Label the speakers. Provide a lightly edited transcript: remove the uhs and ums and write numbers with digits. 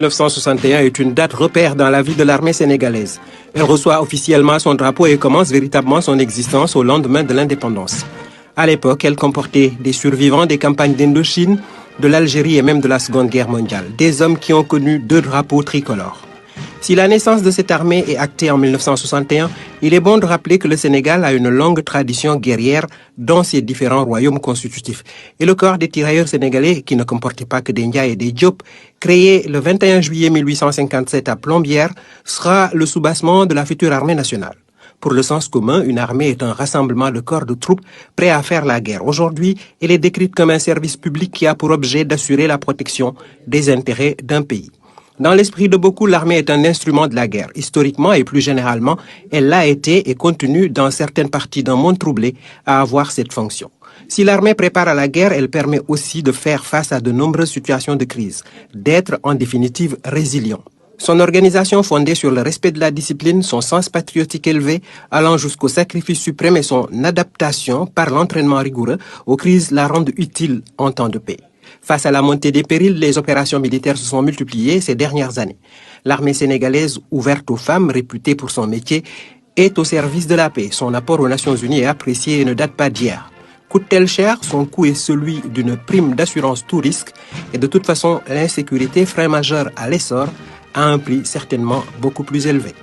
Speaker 1: 1961 est une date repère dans la vie de l'armée sénégalaise. Elle reçoit officiellement son drapeau et commence véritablement son existence au lendemain de l'indépendance. À l'époque, elle comportait des survivants des campagnes d'Indochine, de l'Algérie et même de la Seconde Guerre mondiale, des hommes qui ont connu 2 drapeaux tricolores. Si la naissance de cette armée est actée en 1961, il est bon de rappeler que le Sénégal a une longue tradition guerrière dans ses différents royaumes constitutifs. Et le corps des tirailleurs sénégalais, qui ne comportait pas que des Ndiaye et des Diop, créé le 21 juillet 1857 à Plombières, sera le soubassement de la future armée nationale. Pour le sens commun, une armée est un rassemblement de corps de troupes prêts à faire la guerre. Aujourd'hui, elle est décrite comme un service public qui a pour objet d'assurer la protection des intérêts d'un pays. Dans l'esprit de beaucoup, l'armée est un instrument de la guerre. Historiquement et plus généralement, elle l'a été et continue dans certaines parties d'un monde troublé à avoir cette fonction. Si l'armée prépare à la guerre, elle permet aussi de faire face à de nombreuses situations de crise, d'être en définitive résilient. Son organisation fondée sur le respect de la discipline, son sens patriotique élevé, allant jusqu'au sacrifice suprême et son adaptation par l'entraînement rigoureux aux crises la rendent utile en temps de paix. Face à la montée des périls, les opérations militaires se sont multipliées ces dernières années. L'armée sénégalaise, ouverte aux femmes, réputée pour son métier, est au service de la paix. Son apport aux Nations Unies est apprécié et ne date pas d'hier. Coûte-t-elle cher? Son coût est celui d'une prime d'assurance tout risque. Et de toute façon, l'insécurité, frein majeur à l'essor, a un prix certainement beaucoup plus élevé.